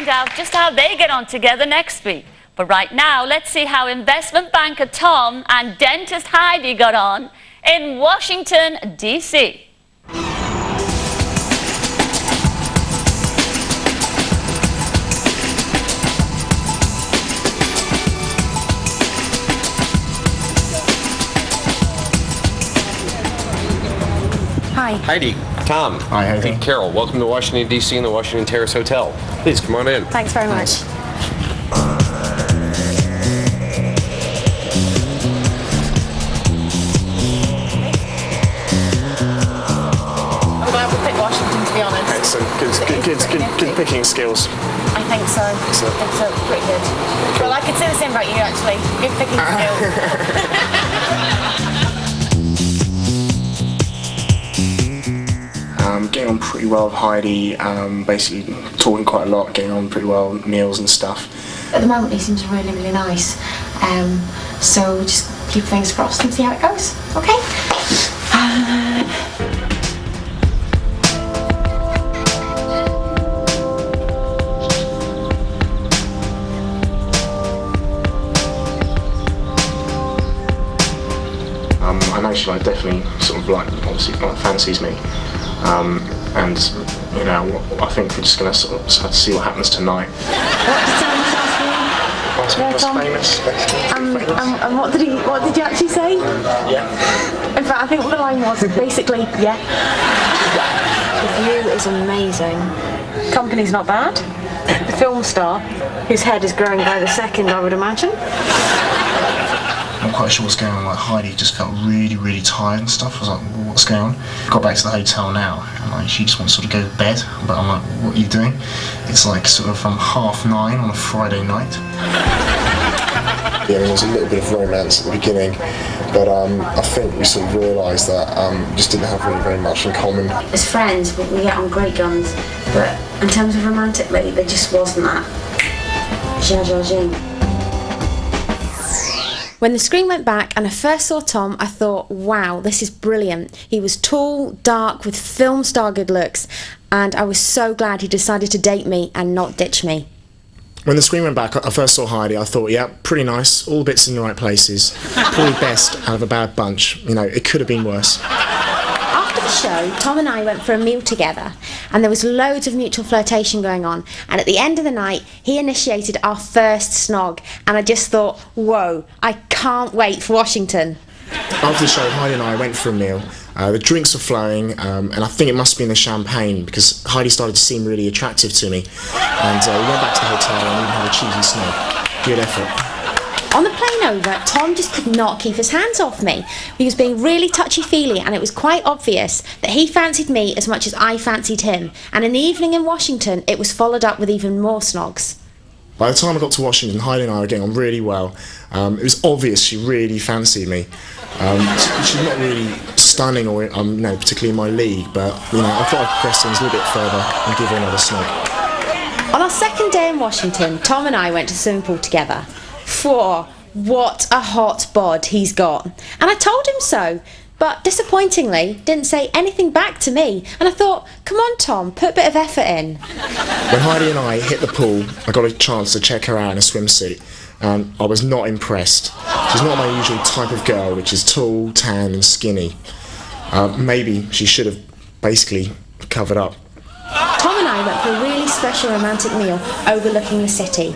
find out just how they get on together next week. But right now, let's see how investment banker Tom and dentist Heidi got on in Washington, D.C. Hi. Heidi. Tom. Hi, Heidi. And Carol, welcome to Washington, D.C. and the Washington Terrace Hotel. Please, come on in. Thanks very much. I'm glad we picked Washington, to be honest. Excellent. Good picking skills. I think so. Excellent. I think so. Pretty good. Well, I could say the same about you, actually. Good picking skills. Getting on pretty well with Heidi, basically talking quite a lot, getting on pretty well with meals and stuff. At the moment, he seems really, really nice. So just keep fingers crossed and see how it goes. Okay? I know she definitely sort of obviously fancies me. And you know, I think we're just going to sort of just have to see what happens tonight. What did Tom ask you? That's famous, basically. And what did you actually say? Yeah. In fact, I think what the line was basically, yeah. The view is amazing. Company's not bad. The film star, whose head is growing by the second, I would imagine. I'm quite sure what's going on. Like Heidi just felt really tired and stuff. I was like, well, what's going on? Got back to the hotel now, and she just wants to sort of go to bed. But I'm like, what are you doing? It's like sort of from 9:30 on a Friday night. Yeah, there was a little bit of romance at the beginning, but I think we sort of realised that we just didn't have really very much in common. As friends, we get on great guns, but in terms of romantically, there just wasn't that zha-zha-zing. When the screen went back and I first saw Tom, I thought, wow, this is brilliant. He was tall, dark, with film star good looks, and I was so glad he decided to date me and not ditch me. When the screen went back, I first saw Heidi. I thought, yeah, pretty nice, all the bits in the right places. Probably best out of a bad bunch. You know, it could have been worse. After the show, Tom and I went for a meal together, and there was loads of mutual flirtation going on, and at the end of the night, he initiated our first snog, and I just thought, whoa, I can't wait for Washington. After the show, Heidi and I went for a meal. The drinks were flowing, and I think it must have been the champagne, because Heidi started to seem really attractive to me. And we went back to the hotel and even had a cheesy snog. Good effort. On the plane over, Tom just could not keep his hands off me. He was being really touchy-feely, and it was quite obvious that he fancied me as much as I fancied him. And in the evening in Washington, it was followed up with even more snogs. By the time I got to Washington, Heidi and I were getting on really well. It was obvious she really fancied me. She's not really stunning or particularly in my league, but I thought I'd press things a little bit further and give her another snog. On our second day in Washington, Tom and I went to the swimming pool together. What a hot bod he's got. And I told him so, but disappointingly didn't say anything back to me. And I thought, come on Tom, put a bit of effort in. When Heidi and I hit the pool, I got a chance to check her out in a swimsuit, and I was not impressed. She's not my usual type of girl, which is tall, tan and skinny. Maybe she should have basically covered up. Tom and I went for a really special romantic meal overlooking the city.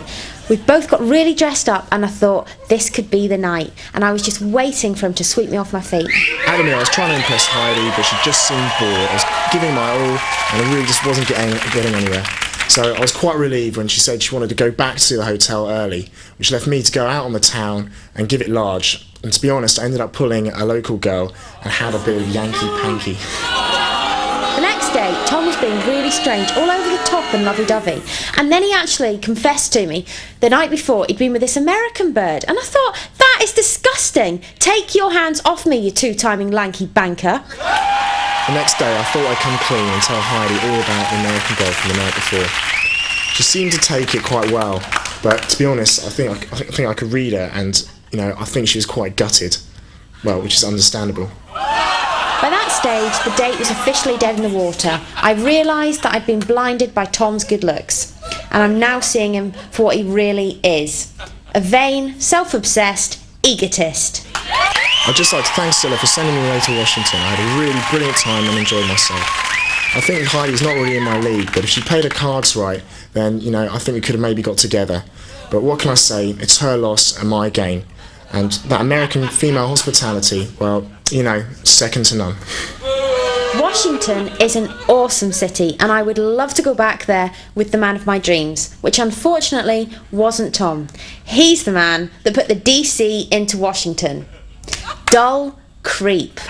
We both got really dressed up, and I thought this could be the night, and I was just waiting for him to sweep me off my feet. At the meal, I was trying to impress Heidi, but she just seemed bored. I was giving my all, and I really just wasn't getting anywhere. So I was quite relieved when she said she wanted to go back to the hotel early, which left me to go out on the town and give it large. And to be honest, I ended up pulling a local girl and had a bit of Yankee-panky. The next day, Tom was being really strange, all over the top and lovey-dovey. And then he actually confessed to me the night before he'd been with this American bird. And I thought, that is disgusting. Take your hands off me, you two-timing lanky banker. The next day, I thought I'd come clean and tell Heidi all about the American girl from the night before. She seemed to take it quite well, but to be honest, I think I could read her, and I think she was quite gutted. Well, which is understandable. By that stage, the date was officially dead in the water. I realised that I'd been blinded by Tom's good looks. and I'm now seeing him for what he really is. A vain, self-obsessed egotist. I'd just like to thank Scylla for sending me away to Washington. I had a really brilliant time and enjoyed myself. I think Heidi's not really in my league, but if she played her cards right, then, you know, I think we could have maybe got together. But what can I say? It's her loss and my gain. And that American female hospitality, well, you know, second to none. Washington is an awesome city, and I would love to go back there with the man of my dreams, which unfortunately wasn't Tom. He's the man that put the DC into Washington. Dull creep.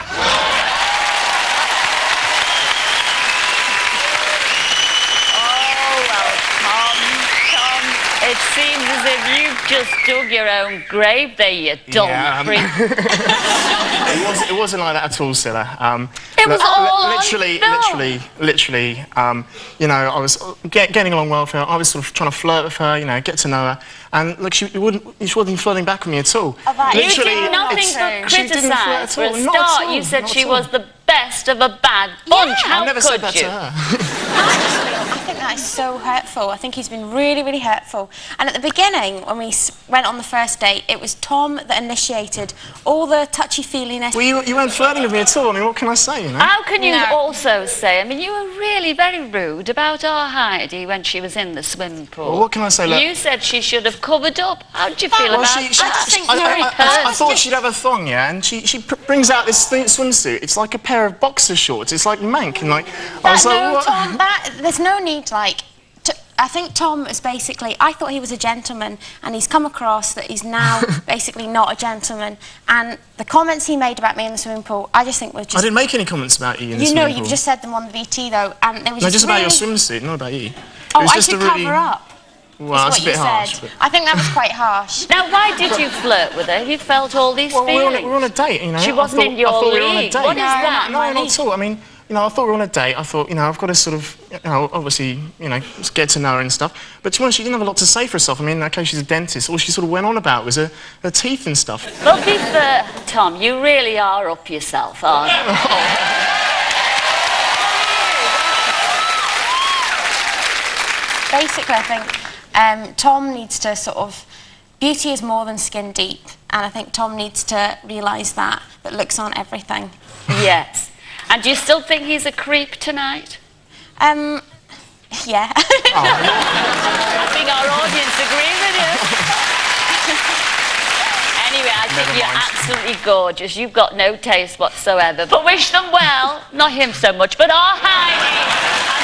It seems as if you've just dug your own grave there, you dull creep. It wasn't like that at all, Scylla. It was all literally, you know, I was getting along well with her. I was sort of trying to flirt with her, you know, get to know her. And look, she wasn't flirting back with me at all. You did nothing but criticise. For a start, you said she was the best of a bad bunch. How I never could said that you? to her. I think that is so hurtful. I think he's been really, really hurtful. And at the beginning, when we went on the first date, it was Tom that initiated all the touchy-feeliness. Well, you weren't flirting with me at all. I mean, what can I say, you know? How can you also say, I mean, you were really very rude about our Heidi when she was in the swimming pool. Well, what can I say? Look, you said she should have covered up. How did you feel about that? I thought she'd have a thong, yeah, and she brings out this swimsuit. It's like a pair of boxer shorts. It's like mank, and like I was like, what? Tom, there's no need, like. I think Tom is basically, I thought he was a gentleman, and he's come across that he's now basically not a gentleman. And the comments he made about me in the swimming pool, I just think were just... I didn't make any comments about you in the swimming pool. You know, you've just said them on the VT, though, and it was just really... about your swimsuit, not about you. Oh, I should cover up. Well, that's a bit harsh. But... I think that was quite harsh. Now, why did you flirt with her? You felt all these feelings. We were on a date, you know. She wasn't in your league. We were on a date. What is that? No, not at all. I mean, you know, I thought we were on a date. I thought, you know, I've got to sort of, you know, obviously, you know, just get to know her and stuff. But to be honest, she didn't have a lot to say for herself. I mean, okay, she's a dentist. All she sort of went on about was her teeth and stuff. Well, be fair, Tom, you really are up yourself, aren't you? Basically, I think Tom needs to sort of... Beauty is more than skin deep, and I think Tom needs to realise that looks aren't everything. Yes. And do you still think he's a creep tonight? Yeah. I think our audience agree with you. Anyway, I think you're absolutely gorgeous. You've got no taste whatsoever. But wish them well. Not him so much, but our Heidi.